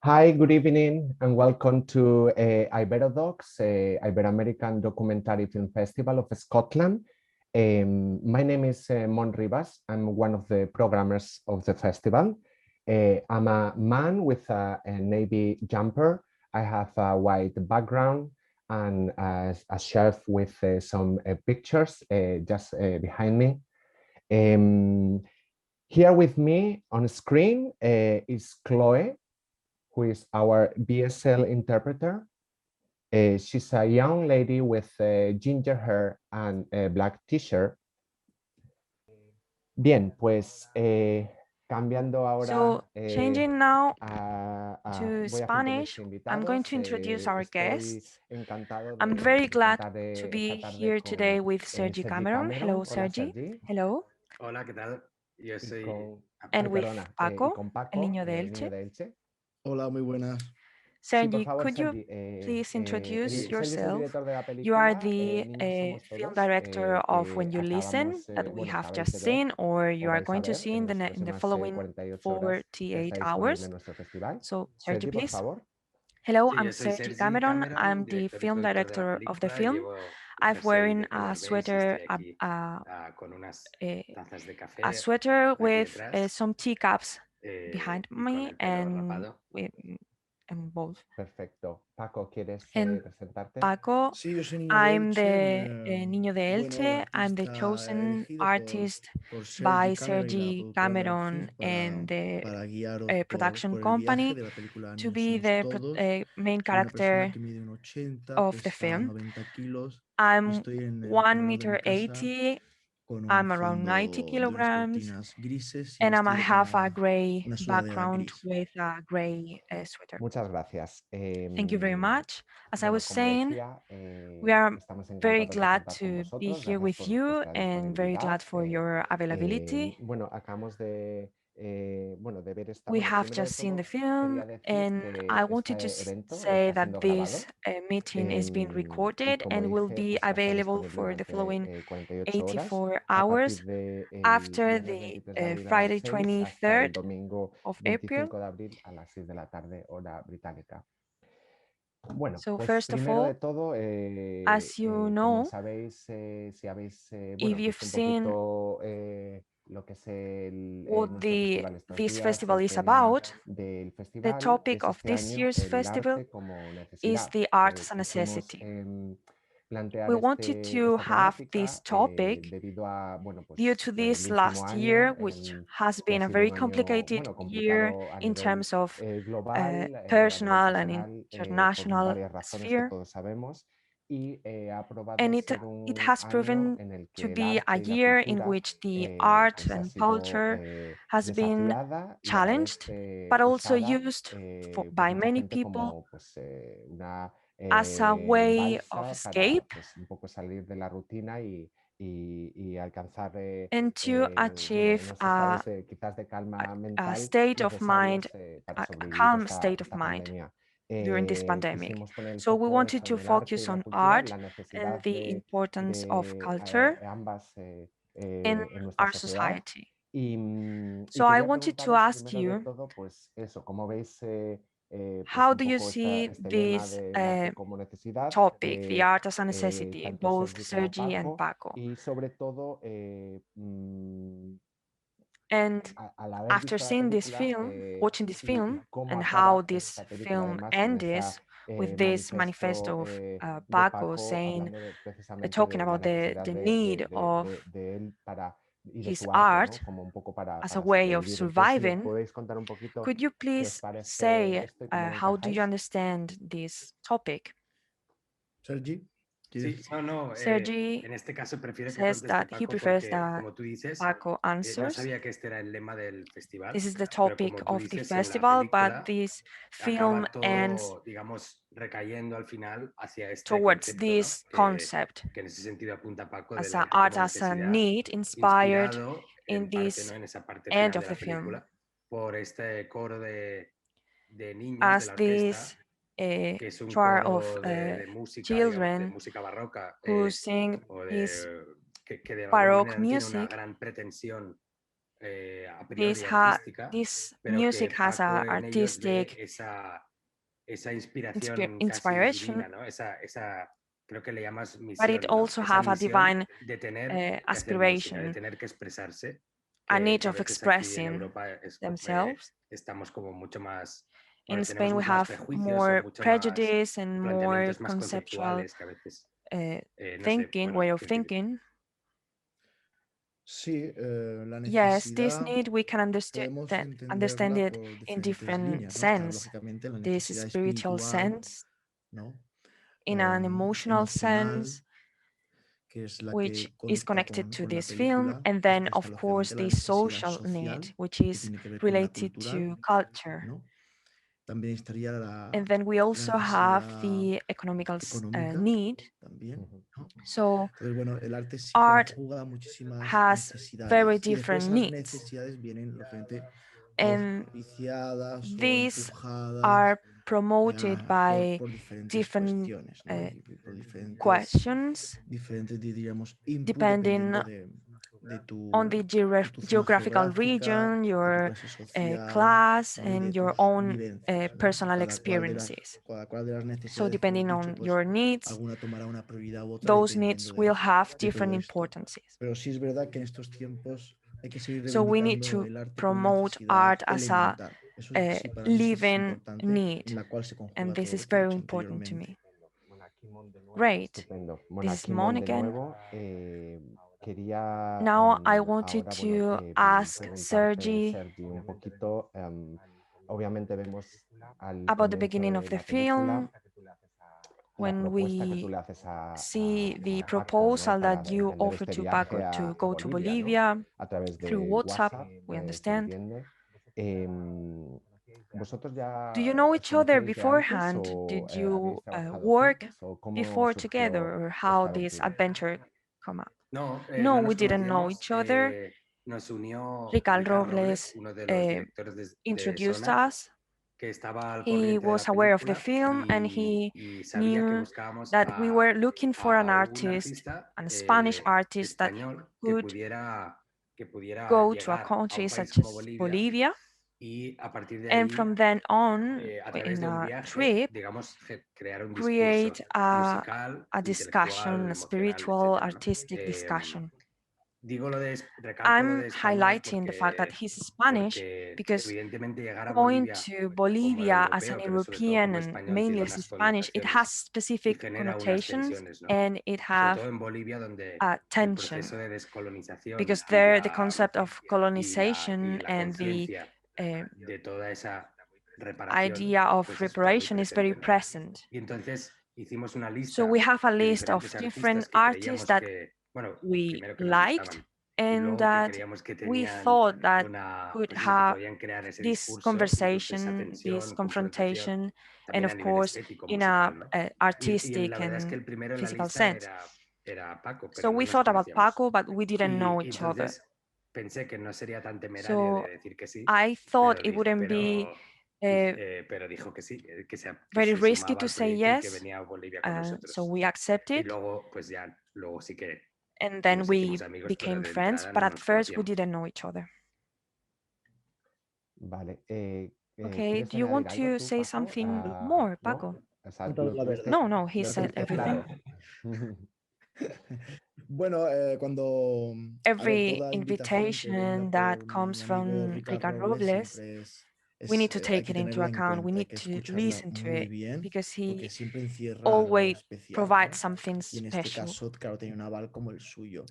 Hi, good evening, and welcome to IberoDocs, Ibero-American Documentary Film Festival of Scotland. My name is Mon Rivas. I'm one of the programmers of the festival. I'm a man with a navy jumper. I have a white background and a shelf with some pictures just behind me. Here with me on screen is Chloe, who is our BSL interpreter. She's a young lady with ginger hair and a black t-shirt. Bien, pues cambiando ahora So, changing now to voy a junto Spanish, mis I'm going invitados. to introduce our Estoy guests. encantado I'm very glad to esta be tarde here today con with Sergi Sergi Cameron. Cameron. Hello, Hola, Sergi. Sergi. Hello. Hola, ¿qué tal? Yo Y soy... And with perdona, y Paco, con el Paco, niño de el niño Elche. de Elche. Hola, muy buenas. Sí, por Sergi, favor, could you Sergi. please introduce Sergi es el yourself? director de la You are película the Niños somos film todos, director of When que You Listen, acabamos, that we bueno, have acabáis just de ver seen, or o you are vais a going to ver see en in las the próximas following 48 horas que 48 está disponible hours. en nuestro festival. So, Sergi, Sergi, por please. favor. Hello, Sí, I'm yo soy Sergi Sergi Cameron. I'm Cameron, the director y film productor de la director of the película. film. Llevo un I'm jersey wearing color a beige y sweater, estoy aquí con unas tazas de a café sweater por aquí with detrás some teacups behind y con me el pelo rapado. and both. Perfecto. Paco, ¿quieres And presentarte? Paco, Sí, yo soy niño de I'm Elche, the niño de bueno, el Elche. I'm the artista chosen elegido artist por by Sergi Cameron y la Sergi productora Cameron Monfils and the para guiaros production por el viaje company de la película to Niños be somos the todos. main Soy una persona character que mide 1,80, of the pesa film. 90 kilos y I'm estoy en el 1 comedor de mi meter casa 80. con un I'm around 90 fondo de unas kilograms, cortinas grises y and I vestido con have a gray una sudadera background gris. with a gray sweater. Muchas gracias. Thank you very much. As I Bueno, was como saying, decía, we are estamos very encantados de glad contar con to be vosotros. here Gracias with por you vuestra and very disponibilidad. glad for your availability. Bueno, acabamos de ver esta. We Bueno, have primero de just seen the todo, film, quería decir and que I wanted to este evento say está that siendo this grabado meeting is being y recorded como and will dije, be pues va a estar available disponible for the durante following 48 horas 84 a partir hours del after viernes the 23 de abril a las Friday 6 hasta el 23rd domingo of April. 25 de abril a las 6 de la tarde, hora británica. Bueno, So pues first of primero de all, todo, as you como know, sabéis, si habéis if you've visto un seen poquito lo que es what nuestro festival estos this días, festival el is tema about, del the festival topic es of este this año year's el festival arte como is necesidad. the art as a Quisimos necessity. plantear We wanted to esta have this temática topic debido a, bueno, due pues to el this último last year, año, which has que ha been a sido very un año, complicated bueno, year complicado a in nivel terms of global, a nivel personal and personal, por international varias razones que sphere. todos sabemos, y ha probado And ser it un has año proven en el to que el be a arte y la year in cultura which the art pues ha and sido culture has been desafiada y a la vez challenged, but also usada used por by mucha many gente people como pues una as a way of balsa para escape pues un poco salir de la rutina y alcanzar and to bueno, achieve unos estados quizás de calma a mental state of mind, necesarios para a sobrevivir calm state of esta mind pandemia. during this pandemic. Quisimos poner el So we foco wanted eso en to el arte y focus la on cultura, art la and necesidad the importance of de culture ambas in en nuestra our sociedad. society. Y So I quería wanted to preguntaros ask primero de you, todo, pues eso, ¿cómo veis pues how un do you poco see este lema this del arte como necesidad, topic, the art as a necessity, tanto both Sergi como Sergi and Paco, Paco? y sobre todo And al haber after visto la seeing this película film, watching this y film, cómo and how acaba this esta película, film además con ese ends with this manifiesto manifesto of de Paco Paco saying, hablando precisamente talking de la about necesidad the need of de él para, y de his su arte, ¿no? art Como un poco as a para way of sobrevivir. Entonces, si nos surviving. podéis contar un poquito Could you qué os please parece say esto y cómo lo how do you encajáis. understand this topic? Sergi, Sí, no, Sergi en este caso prefiero que says conteste that he Paco prefers porque, that como tú dices, Paco no answers. sabía que este era el lema del festival, This is the pero topic como tú of the dices, en la festival, but película this film acaba ends todo, digamos, recayendo al final hacia este towards concepto, ¿no? this concept que en ese sentido apunta Paco as del an arte art como as a necesidad, need inspired inspirado in en parte, this ¿no? En esa parte end final of de the la film, película por este coro de niños de as la orquesta, this que es un choir coro of de música, digamos, de children música barroca, who sing o his que de alguna Baroque manera no tiene una music, gran pretensión a priori artística, this pero music que has Paco an en ellos ve artistic esa inspiración casi inspiration, divina, ¿no? Esa, creo que le llamas but misión, it ¿no? also Esa have a misión divine de tener que hacer música, de aspiration, tener que expresarse, a que need a of veces aquí en expressing Europa themselves. estamos como mucho más, In bueno, Spain, tenemos we mucho más have prejuicios o more mucho más prejudice and more planteamientos más conceptual conceptuales que a veces, no sé, thinking, bueno, way of quiero decir, thinking. Sí, la Yes, this necesidad need we can understand podemos understand entenderla it por in diferentes different líneas, ¿no? Está sense. lógicamente la This necesidad spiritual espiritual, sense, ¿no? in an emotional Emocional, sense, que es la which que is conecta connected to con la this film, película. and then Después of está course lógicamente la the necesidad social social, need, which que is tiene que ver con la related cultural, to culture. ¿no? También estaría And then we also have necesidad the economical económica need. también, ¿no? So Entonces, bueno, el arte sí art conjuga muchísimas has necesidades. very Y después different esas needs, necesidades vienen, lógicamente, and auspiciadas o these empujadas are promoted by por diferentes different cuestiones, ¿no? Y por questions, diferentes, diríamos, input depending dependiendo de on the tu zona geographical geográfica, region, de tu your clase social, class, ¿no? Y and de your tus own vivencias, ¿no? personal Cada cual de experiences. cada cual de las So necesidades, depending mejor on dicho, pues, your needs, alguna tomará una prioridad u otra those dependiendo needs will have de different todo esto. importances. Pero sí es verdad que en estos tiempos hay que seguir So we need reivindicando to el arte como promote necesidad art as a elemental. Eso sí, para mí sí es living importante, need, en la cual se conjuga and this todo is lo que he very dicho important to anteriormente. me. Great. Estupendo. This is Aquí Mon de again. nuevo. Quería Now I wanted ahora, to ask preguntarte, Sergi Sergi, un poquito. Obviamente vemos al about the comienzo beginning de of the la película film, la when propuesta que tú we le haces see the a Paco, ¿no? proposal Para that you emprender offer este to viaje Paco to a go to Bolivia, ¿no? Bolivia A través de through WhatsApp, WhatsApp, we se understand. entiende. ¿Vosotros ya Do you know each other conocéis de antes beforehand? o Did habéis you trabajado work juntos o cómo before surgió together, or how esta this aventura? adventure come up? no, No, no we nos didn't know conocíamos, each other. nos unió Ricardo Ricard Robles uno de los directores de introduced Sona, us. que estaba al He corriente de was la aware of the película film, and he y sabía que knew buscábamos that we were looking for an a un artist, artista a Spanish artist that español could que pudiera go to a llegar a country un país such como as Bolivia Bolivia, y a partir de and ahí, from then on, a través in de un a viaje, trip, digamos, crear un discurso create musical, a intelectual, discussion, a emocional, spiritual, etcétera, ¿no? artistic discussion. Recalco lo I'm de español highlighting the fact that he's Spanish porque because evidentemente llegar a going Bolivia to como Bolivia as an europeo, pero sobre todo European como and español, mainly tiene as unas Spanish, it has connotaciones y specific genera unas connotations, tensiones, ¿no? and it Sobre have todo en Bolivia, donde a el tension, proceso de descolonización because y there the concept of colonization la and the conciencia de toda esa reparación idea of pues está muy reparation is very presente, ¿no? present. Y entonces hicimos una So lista we have a de list of diferentes different artistas que artists creíamos that que, bueno, we primero que nos liked gustaban y and luego que that creíamos que we tenían thought that could pues eso, que have podían crear ese this discurso, incluso esa conversation, tensión, this confrontación, confrontation, and también a of nivel course estético, in a musical, ¿no? Y artistic la verdad es que and el primero en la physical lista sense. era Paco, pero So no we nos thought about conocíamos. Paco, but we didn't know Y each other. entonces pensé que no sería tan temerario So de decir que sí, I thought it pero wouldn't be pero dijo que sí, que very se risky sumaba to al say proyecto y que yes. venía a Bolivia con nosotros. So we Y accepted, luego, pues ya, luego sí que and then nos we hicimos amigos, pero became de friends. entrada But no at nos first, we conocíamos. didn't know each other. Vale. Okay, ¿Quieres do you want añadir algo to tú, say Paco? something ¿No? more, Paco? O sea, Contado la lo verdad. No, he lo said tienes everything. claro. Bueno, cuando Every toda invitación que venga invitation por that mi comes amigo from Ricard Ricard Robles Robles, siempre we need to hay take que it into tenerla en account. We cuenta, hay need que to escucharla listen to muy it bien, because porque he siempre encierra algo always especial, provides ¿no? something Y en este special. caso, claro, tenía un aval como el suyo.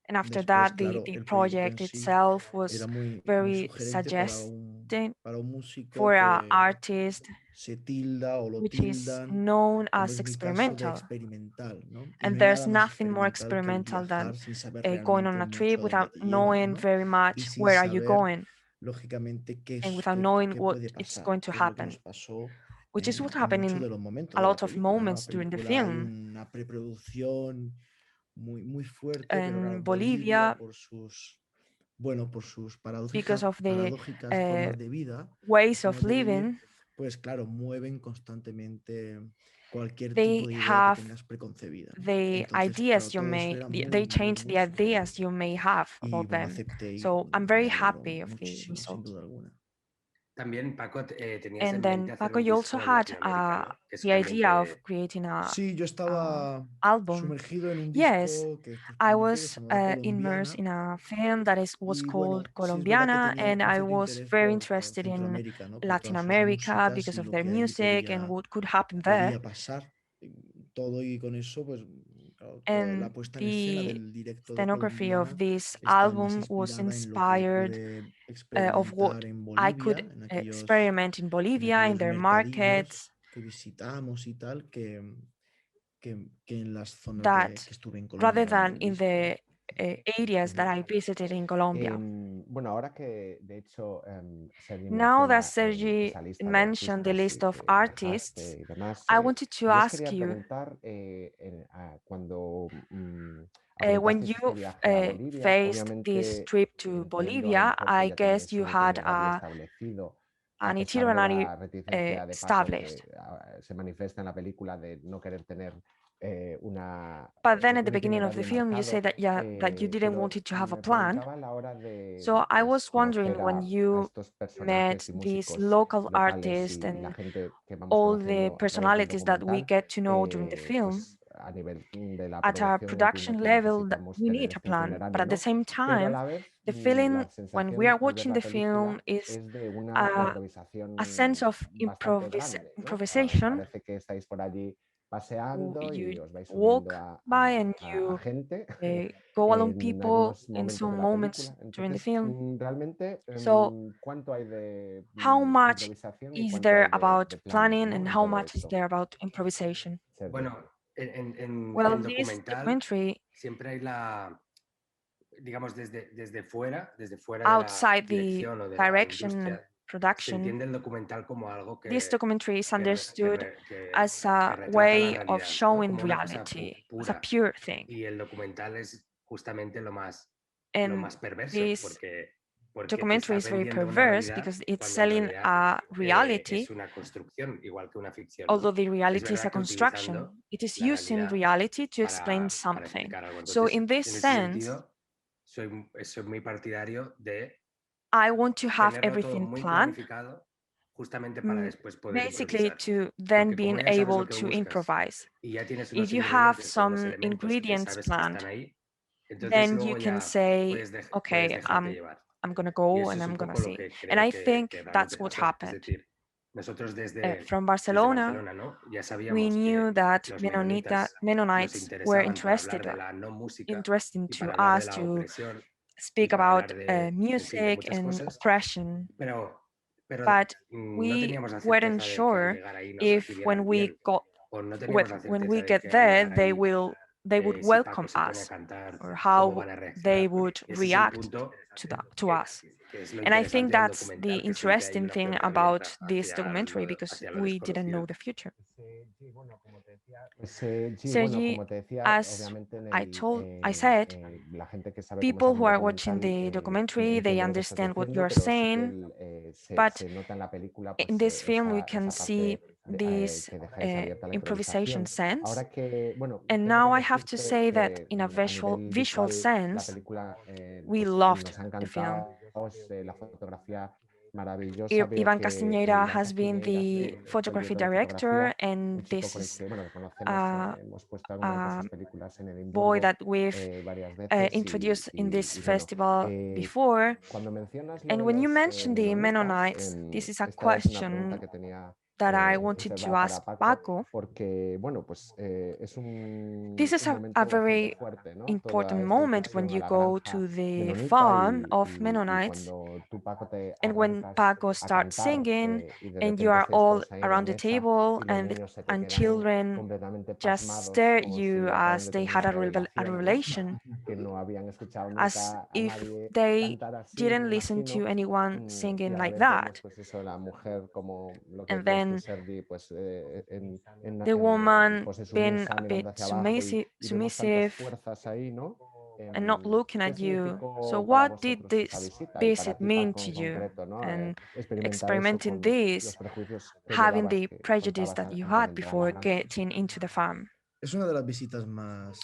And after Después, that, claro, the el proyecto project en sí itself was era muy very sugerente para suggesting un músico for an que artist se tilda o lo which is tildan, known como as es mi caso, de experimental. experimental, ¿no? Y And no hay there's nada más nothing more experimental que el experimental than viajar sin saber going realmente on a trip mucho a dónde without te lleva, knowing ¿no? very Y much sin where are you saber, going, lógicamente, and without knowing qué what puede it's pasar, going to qué es lo que happen, nos pasó which is what en happened muchos in de los momentos a de la lot of película, ¿no? La moments during the película hay film. una preproducción muy fuerte, pero claro, In Bolivia, Bolivia, por sus because of the paradójicas formas de vida, ways of formas de vivir, living, pues claro, mueven constantemente cualquier they tipo de idea have que tengas preconcebida, ¿no? the Entonces, ideas claro, you todo eso may, era they muy, change muy the fuerte. ideas you may have Y about bueno, them. acepté y So I'm me very agradó happy of the muchísimo, sin result. duda alguna. También, Paco, tenías And en then, mente hacer Paco, un you also disco en had Latinoamérica, ¿no? Que eso the también idea of te... creating a Sí, yo estaba album. sumergido en un Yes, disco que después I publiqué que was se llamaba immersed Colombiana. in a film that was Y called bueno, sí es verdad que Colombiana, tenía and un I cierto was interés very por interested in Centroamérica, ¿no? Por Latin todas sus America músicas because y of lo their que allí music and what could happen there. podía pasar. Todo y con eso, pues claro, toda la And puesta en escena the del directo de scenography of Colombiana this está más album was inspirada en lo que inspired pude of what experimentar en I Bolivia, could en aquellos experiment in Bolivia, in their markets, que visitamos y tal, que en las zonas that que estuve en Colombia rather grabando than el in disco. the areas that I visited in Colombia. Bueno, ahora que de hecho Sergi Now that menciona Sergi esa lista de mentioned the artistas list y of que artists, viajaste y demás, I wanted to yo os ask quería you, preguntar cuando when afrontasteis you este viaje a Bolivia, faced this obviamente trip to entiendo a lo Bolivia, mejor que I ya guess teníais you un had itinerario establecido, a an pesar de itinerary la reticencia de Paco established. que se manifiesta en la película de no querer tener But then at the un beginning of the itinerario film, you say marcado, that you didn't pero want it to have a me plan. preguntaba a la hora de So I pues, was wondering conocer when a you estos met personajes y these músicos local locales artists y la and gente que vamos all the conociendo a través del personalities that we documental, get to know during the film, pues a nivel de la at our producción entiendo production que level, that necesitamos we tener need a este plan. But itinerario, at the ¿no? same Pero a time, la vez the feeling la when we are sensación al ver watching la the film película is es de una a sense improvisación of bastante grande, ¿no? improvisation. Parece que estáis por allí paseando You y os vais walk uniendo by and a you gente go along en people algunos in momentos some de la moments película. during the Entonces, film. realmente, So ¿cuánto hay de how much improvisación y is cuánto there hay about de planning, planning ¿no? and En how todo much is esto? there about improvisation? Sergi. Bueno, en Well, el this documental documentary, siempre hay digamos, desde fuera de la outside the dirección o de la direction and industria, se production, entiende el documental como algo this documentary is que understood as que a retrata la way of realidad, ¿no? showing Como una cosa reality, as a pura. pure thing. Y el documental es justamente lo más And perverso, this porque te documentary estás is very vendiendo una perverse realidad because it's cuando en selling realidad a reality, es una construcción, igual que una ficción, ¿no? although the Es reality is verdad a que utilizando construction. It is la using realidad reality to explain para something. explicar algo. So Entonces, in this en ese sense, sentido, soy muy partidario de I want to have tenerlo todo everything muy planned, planificado justamente para después poder basically improvisar. to then Porque being como ya sabes able lo que to buscas improvise. y ya tienes If unos you have ingredientes con los some elementos que ingredients sabes que planned, están ahí, entonces then you luego can ya say, puedes okay, dejarte llevar. I'm gonna Y go eso and es I'm un gonna poco lo see. que And I creo think que realmente that's what pasó. Es happened. decir, nosotros desde From Barcelona, ¿no? Ya we sabíamos knew que that los menonitas nos Mennonites were interesaban para hablar de la no música interesting y to para hablar de us la to opresión y speak para about hablar de, en fin, de music muchas and cosas, oppression, pero but no we teníamos la weren't certeza de que al sure llegar ahí nos if when recibieran we bien, got o no teníamos la when certeza we de get que al there llegar ahí, they would si welcome Paco se pone a us cantar, or cómo how van a they reaccionar. would Ese es el react punto to us. que es lo And I think interesante del that's the documental, que siempre hay interesting una thing puerta about abierta this documentary because hacia lo we didn't know desconocido. the future. Sí, bueno, Sergi, como te decía, as obviamente I said, la gente que sabe cómo se people hace who un are watching documental the documentary, they entiende lo que estás understand what diciendo, you're pero sí que saying, but se nota en la película in pues, this film we can esa see parte this que dejáis abierta a la improvisation improvisación. sense. Ahora que, bueno, And tengo now que I have to decirte say that que in a a nivel visual visual la sense, película we pues, loved nos ha the film. encantado, la fotografía maravillosa. Veo Iván que Castañeira Iván has been Castañeira the fue el photography director de director, fotografía, un and chico this con el is que bueno, que conocemos, a, hemos puesto algunas de a sus películas en boy Edimburgo that we've varias veces introduced in this y bueno, festival before. cuando mencionas lo And de when you los mention the menonitas, Mennonites, this is a esta es una pregunta question que tenía that I wanted to reservada ask para Paco. porque bueno, pues es This is un a momento bastante very fuerte, ¿no? Toda important esta moment when incursión a you la go granja to the menonita farm of y Mennonites, cuando tú, Paco, te and when arrancas Paco a starts cantar singing y de and you repente are estáis all todos ahí en la around the mesa table y los niños se te and quedan children completamente just pasmados stare at como you si acaban as de they tener had una a revelación, ¿no? revelation, Que no habían escuchado as nunca a if nadie they cantar así, me didn't listen imagino. to anyone Y singing a la like vez vemos that. pues eso, la mujer como lo que And decías tú, then Sergi, pues the woman pues en su being mesa a bit mirando hacia abajo y vemos tantas submissive, fuerzas ahí, ¿no? and not looking ¿qué at you. significó So para what did vosotros esta this visita? Y para visit ti, mean Paco, to en you? concreto, ¿no? And Experimentar eso experimenting con this, los prejuicios que having llevabas, the que prejudice contabas that you antes de had entrar a la before granja. getting into the farm. Es una de las visitas más.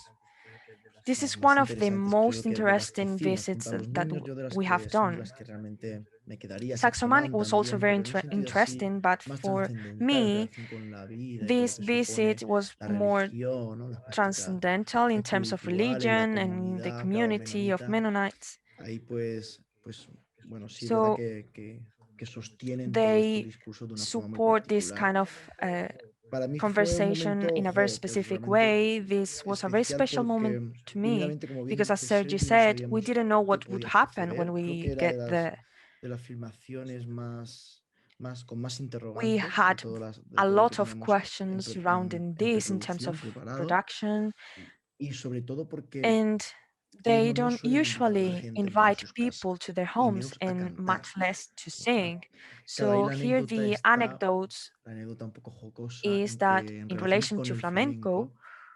This is más one of the interesantes, most creo que de las que interesting hicimos visits junto a los that niños, yo de las we have que son de done. las que realmente me quedaría. Saxomanic was also también, very pero en un sentido así interesting, but más for trascendental en me, relación con la vida y con lo this que supone visit was la more religión, ¿no? La práctica transcendental in terms of espiritual en la religion and the comunidad community of menonita. Mennonites. Ahí pues bueno, sí, So verdad que sostienen todo este they discurso de una forma muy support this particular. kind of Para mí fue un conversation momento, in a very pues specific realmente way. This was a very especial special porque moment to me primeramente, como bien because, as dice Sergi Sergi, no said, we sabíamos didn't know qué what would podía happen when suceder. Creo we que era get there. de las filmaciones con más We interrogantes had de a todo lo lot que of teníamos questions surrounding this in terms of production, y sobre todo porque and ellos they no don't suelen invitar a la usually gente a entrar a invite sus people casas to their y homes menos a and cantar. much less to Claro, sing. claro, ahí So la here anécdota the está, anecdotes la anécdota un poco jocosa is that en in relación relation con to el flamenco,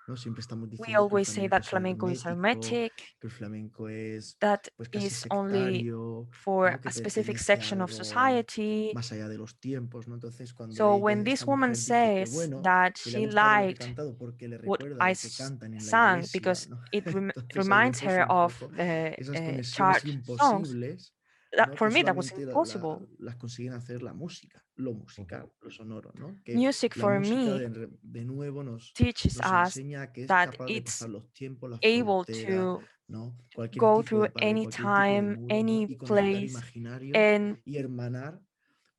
¿no? Siempre estamos we diciendo que el always say flamenco that es flamenco is hermético, hermetic, que el flamenco es that pues casi is only sectario, for ¿no? Que a specific pertenece a section of algo society. más allá de los tiempos, ¿no? Entonces, cuando So when this esta woman mujer dice que says bueno, that que le ha she gustado lo que he liked cantado porque le what recuerda I lo que cantan en la sang iglesia, because ¿no? it Entonces ahí reminds vemos her un of poco the esas conexiones church songs, imposibles, that ¿no? for Que me that was solamente impossible. las consiguen hacer la música, lo musical, lo sonoro, ¿no? Que Music la for música me de nuevo teaches nos us enseña que es that capaz de it's pasar los tiempos, la able frontera, to ¿no? Cualquier go tipo de through pared, any cualquier tipo de time, muro, ¿no? any Y conectar place, imaginarios and y hermanar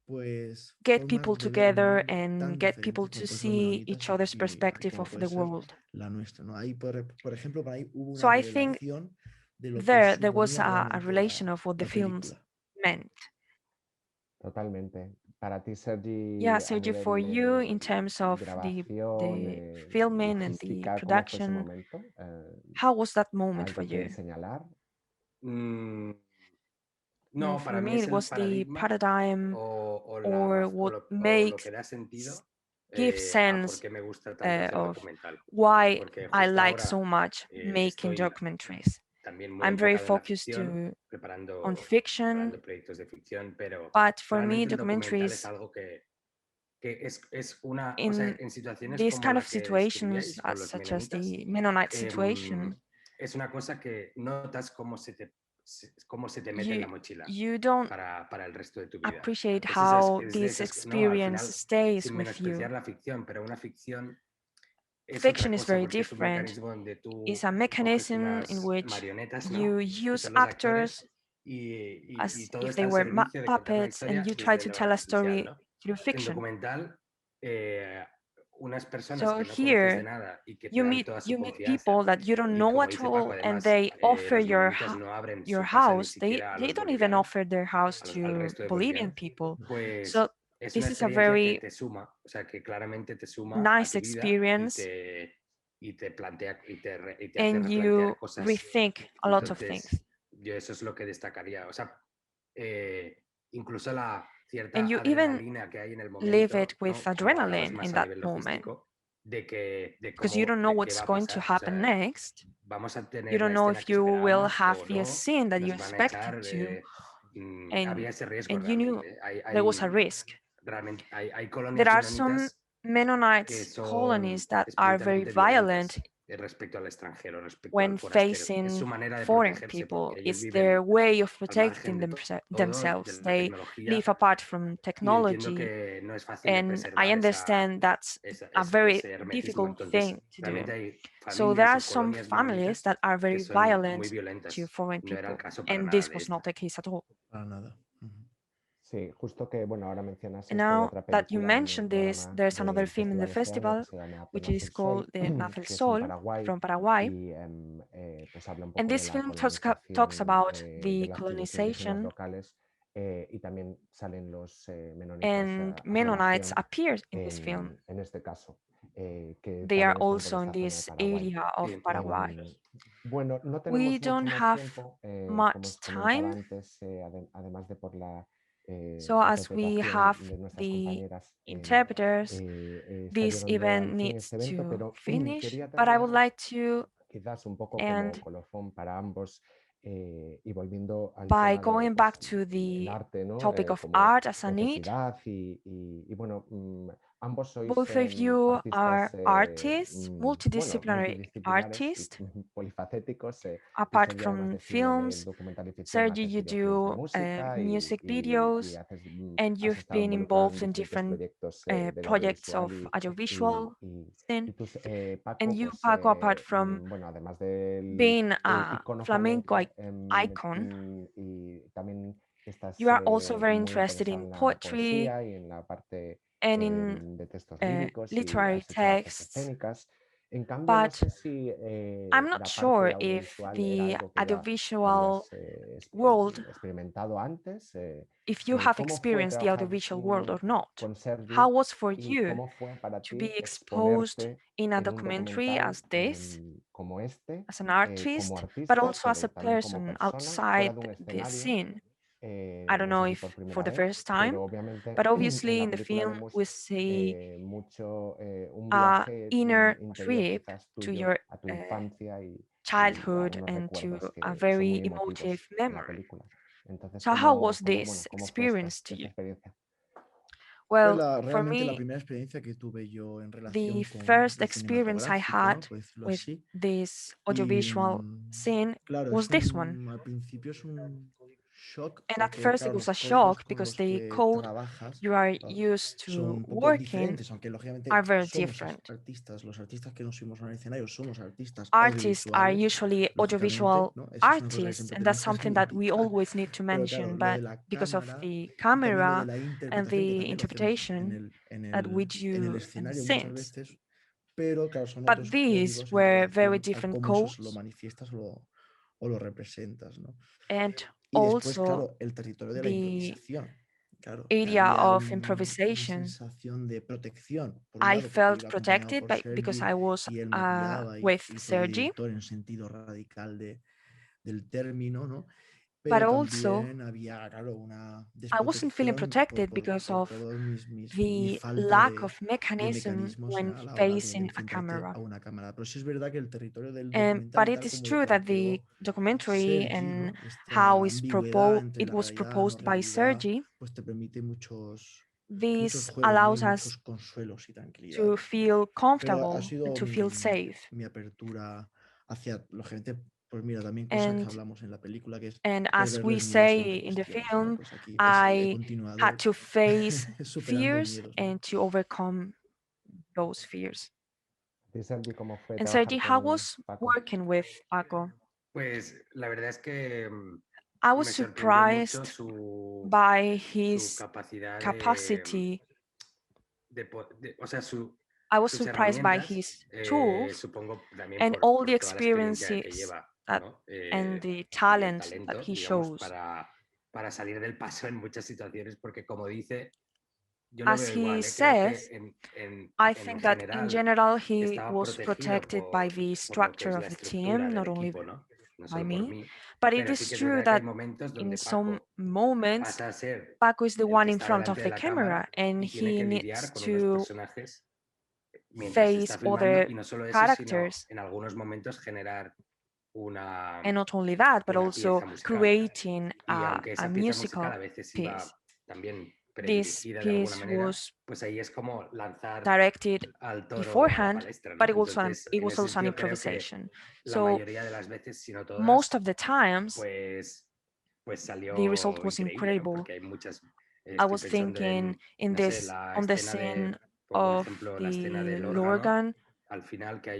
pues get people formas de ver el together mundo and tan get people diferentes to como puede ser la see menonita each other's y la perspective como of puede the ser world. la nuestra, ¿no? Ahí, por ejemplo, para ahí hubo So una I think revelación de lo que there was suponía a realmente relation of what the la films película. meant. Totalmente. Para ti, Sergi, Yeah, a Sergi, nivel for you, in terms of grabación, the filming and the logística, ¿cómo fue ese production, momento? how was that moment for ¿Algo que you? señalar? No, For para mí me, es it el was the paradigma paradigm o or what lo makes que da sentido give a sense por qué me gusta tanto hacer of documental. why Porque I justo like ahora so much making estoy documentaries. también muy I'm very enfocado en la focused ficción, on fiction, preparando proyectos de ficción, pero but for me, realmente el documental es documentaries algo que es una, o in sea, en situaciones these como kind la of que situations, describíais con los such as menonitas, the Mennonite situation, es una cosa que notas cómo se te mete en la mochila you don't para el resto de tu vida. appreciate Es how de this esas, ¿no? Al experience final, stays sin with you. menospreciar la ficción, pero una ficción es Fiction otra is cosa very porque es un different. mecanismo donde tú It's a coges mechanism in unas which marionetas, you ¿no? Que use son los actors actores y as todo if está they al were servicio de contar una puppets, historia and you try desde to lo tell a artificial, story ¿no? through En fiction. documental, unas personas So que no conoces de here, nada y que te you dan meet toda su people confianza that you don't y know como at dice Paco, all, and además, they offer los menonitas no abren your su casa ni house. siquiera a They los don't even bolivianos, offer their house al to resto de Bolivian bolivianos, people. pues So es this una is a experiencia que very te suma, o sea, que claramente te suma a nice tu vida experience, y te plantea y te hace and replantear you cosas. rethink a lot of things. Entonces, yo eso es lo que destacaría. O sea, incluso la cierta And you even adrenalina que hay en el momento, live it with ¿no? Como hablabas adrenaline más in a that nivel moment, logístico, de because you don't know qué what's va a going to pasar. O happen sea, next. vamos a You tener la don't know escena if que you will esperábamos have o the no, scene that you nos van a expected echar. to, Había ese riesgo and you knew realmente. there was a risk. Realmente hay There colonias are some menonitas que Mennonites colonies son that are very especialmente violent violentas respecto al extranjero, respecto when al forastero. Es facing su manera de foreign protegerse people. porque ellos It's viven their way of al protecting margen de todo, de themselves. la They tecnología, live apart from y entiendo technology, que no es fácil de and I preservar understand that's a very ese hermetismo. difficult Entonces, thing to do. realmente hay So there familias are o some colonias families menonitas that are que very son muy violent to violentas. foreign No era el people, caso para and nada this de was not esta. the case at all. Para nada. Sí, justo que, bueno, ahora mencionas And esto, hay now otra that you película en el mentioned this, programa there's another del film in the festival este año que festival, se llama which Nace is el called Sol, the Nace el que es en Sol Paraguay, from Paraguay. y pues habla un And poco de this la film talks colonización about de the las tribus indígenas colonization, locales, y también salen los menonitas and a Mennonites colación appear in this film. en este caso, que They are también están por also in esta zona de this Paraguay. area of Sí. Paraguay. Bueno, no We tenemos mucho don't más have tiempo, como much os comentaba time, antes, además de por la so as we interpretación have de nuestras the compañeras, interpreters, está this llegando event al fin needs este evento, to pero finish. quería But I would terminar like to quizás un poco And como colofón para ambos, y volviendo al by tema going de, back pues, to el the arte, ¿no? topic of Como art as a need, necesidad y bueno, ambos sois both of you are artistas, artists, bueno, multidisciplinary multidisciplinares y artists. polifacéticos. Tú, Apart Sergi, además from de cine y films, documental y ficción, Sergi, haces you videoclips de do música music y videos, haces, and has you've estado been involucrado en involved in diferentes different proyectos del projects audiovisual of audiovisual y scene. tú, And Paco, you, pues, Paco, apart from bueno, además del being a icono flamenco flamenco, icon, y también estás you are also very muy interested interesado in en la poetry poesía y en la parte and in de textos líricos y literary has hecho artes texts. escénicas. En cambio, no But sé si I'm not la parte sure if audiovisual era the algo que ya audiovisual habías world, experimentado antes. if you have ¿Cómo fue experienced the trabajar audiovisual world or not. con Sergi How was for y you cómo fue para to be ti exposed exponerte in a en un documentary documental as this, como este, as an como artist, but artista, also as pero a también como person persona, fuera outside de un this escenario? scene? I don't No know sé si if por for primera the vez, first time, pero obviamente but en obviously la in the película film we vemos see mucho un a viaje inner interior trip quizás to tuyo your a tu infancia y a childhood unos and to recuerdos a que son very muy emotive emotivos en la memory. película. Entonces, So how was bueno, this cómo fue esta experience to you? experiencia? Pues Well, for realmente la me, primera experiencia que tuve yo en the relación con first lo experience I cinematográfico, had ¿no? Por decirlo with así. this Y audiovisual scene claro, was this one. al principio es un shock And at porque, first it claro, was los a códigos shock con because los the que code trabajas, you are claro, used son to un poco working diferentes, aunque are lógicamente very somos different. artistas, los artistas que nos subimos al escenario somos artistas Artists are audiovisuales, usually lógicamente, audiovisual ¿no? Eso es una cosa que artists, siempre and that's tenemos que something that we reivindicar. always need to Pero claro, mention, lo but de la because of cámara the y también lo de camera la and interpretación, que the también lo hacemos interpretation that we en el do in the escenario muchas scenes. veces, pero claro, son But otros these códigos en were very relación a different cómo eso se lo codes, manifiestas o lo representas, ¿no? and Y después, also claro, el territorio de la the improvisación. Claro, que area había of una improvisation. sensación de protección, por un I lado, porque felt iba acompañado protected por because Sergi I was y él me guiaba with y fue Sergi, director en sentido radical del término, ¿no? but Pero also también había, claro, una I wasn't feeling desprotección protected because por of todo mi the falta lack of de mechanism mecanismos when a la hora de facing a enfrentarte camera. a una cámara. Pero sí es verdad que el territorio del But documental, it tal is como lo true that the planteó documentary Sergi, and ¿no? how Esta is ambigüedad entre it la was realidad, no proposed by realidad, Sergi, pues te permite muchos this juegos, ¿no? Y allows us muchos consuelos y to tranquilidades, ¿no? feel Pero ha comfortable and sido to feel safe. mi apertura hacia, lógicamente, pues mira, también cosas que And hablamos en la película, que es as perder we los miedos e say in the improvisaciones, ¿no? film, Pues aquí he I continuado had to face superando fears miedos, ¿no? and to overcome those fears. ¿Y Sergi, cómo fue And trabajar Sergi, how con was Paco? working with Paco? Pues la verdad es que I was me sorprendió mucho surprised su by su his capacidad capacity. o sea, I was sus surprised by herramientas, his tools supongo también and all the por toda la experiencia que experiences lleva, that, ¿no? and the Y el talent that talento, he digamos, shows. para salir del paso en muchas situaciones, porque como dice, yo lo As veo he igual, creo says, que I en think that in general he estaba was protegido protected by the por lo que structure es of la the estructura team, del not only equipo, ¿no? No by solo por me. mí, But it pero sí is que es true verdad que hay that momentos in donde some Paco moments, pasa a ser Paco is the el one que in está front of delante de the la camera cámara and y tiene he que needs lidiar con unos to personajes mientras se face está filmando other y no solo eso, sino characters. en algunos momentos generar And not only that, but una also pieza musical. creating Y a aunque esa pieza musical musical a veces piece. iba también This predirigida de alguna piece manera, was pues ahí es como lanzar directed al toro a la beforehand, palestra, ¿no? but Entonces, it en was ese also an sentido creo que improvisation. la So mayoría de las veces, si no most todas, of the times, pues the result salió was increíble, ¿no? incredible. Porque hay muchas, I estoy was pensando thinking in no sé, this la on the escena scene pongo un of ejemplo, la escena the del órgano, organ. al final que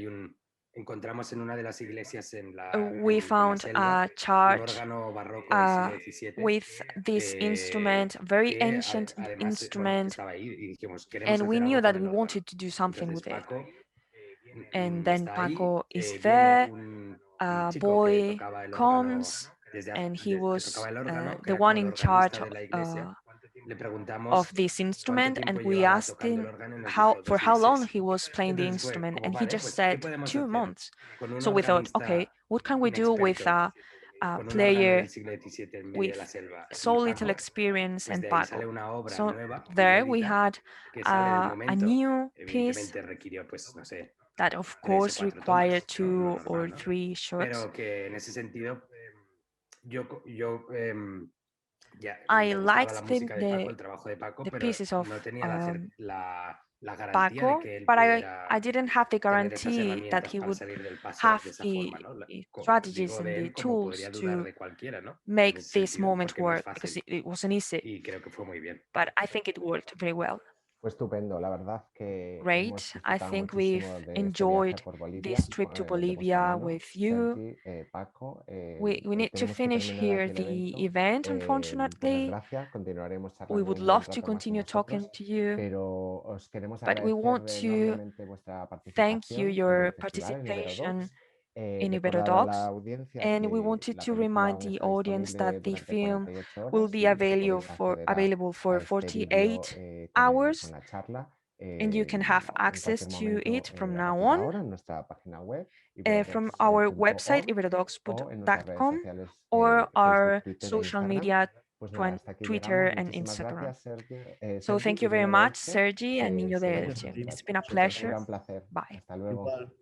encontramos en una de las iglesias We con la found selva, a un church órgano barroco del siglo XVII with this instrument, very que ancient además, bueno, instrument, estaba ahí y dijimos, queremos and we hacer knew algo that con we el órgano. wanted to do something Entonces with it. Paco And then está ahí, Paco is viene there, un a chico que boy tocaba el órgano comes, and he que was tocaba el órgano, que the era como one el in organista charge de la iglesia. Le of preguntamos this cuánto instrument, and tiempo we llevaba asked tocando el him órgano y nos dijo for 2 how long meses. he was playing the Entonces fue instrument, como, and he vale, just pues, ¿qué said podemos 2 hacer months. con un So we thought, okay, organista what can we do with inexperto, a con un órgano player del siglo XVII en medio de with la selva y so little Paco? experience Pues and de ahí sale Paco? una obra So nueva, there we inédita, had que sale del a momento. new piece. Evidentemente requirió, pues, no sé, that of 3 o course 4 require tomas, ¿no? 2 or Normal, ¿no? 3 shots. Pero que en ese sentido, yo ya I me gustaba liked la música de Paco, el trabajo de Paco, the pero pieces of no tenía la garantía de Paco, que él but pudiera I didn't have the tener esas guarantee that herramientas he para would salir del paso have de esa the forma, ¿no? strategies Digo and de the él como tools podría dudar to de cualquiera, ¿no? En make ese this sentido, moment porque no es work, because fácil it wasn't easy, y creo que fue muy bien. but I think it worked very well. Fue estupendo, la verdad que Great. hemos I disfrutado think muchísimo we've de este viaje enjoyed por Bolivia, this trip to de vuestra Bolivia mano, with you. Sergi, Paco. We need to tenemos que finish terminar here aquí el the evento. event, Muchas unfortunately. gracias, continuaremos We charlando would un buen love to rato más con continue talking vosotros, to you, pero os queremos but we want agradecer to enormemente vuestra thank you participación en your el festival, en participation IberoDocs. in Recordar a la IberoDocs, audiencia and we que wanted la to película remind aún the está audience disponible that the durante film 48 will horas be y podéis acceder available for a este 48 vídeo con hours, la charla and you can have en access cualquier to momento it from a now partir de on ahora en nuestra página web from our website, iberodocs.org o en nuestras redes iberodocs.com, sociales or our Facebook, Twitter e social Instagram. media, Pues nada, hasta aquí Twitter llegamos. and Muchísimas Instagram. gracias, So Sergi thank y you very niño de much, Elche. Sergi and Niño de Seguimos Elche. en It's been a contacto. Un pleasure. gran placer. Bye. Hasta luego. Igual.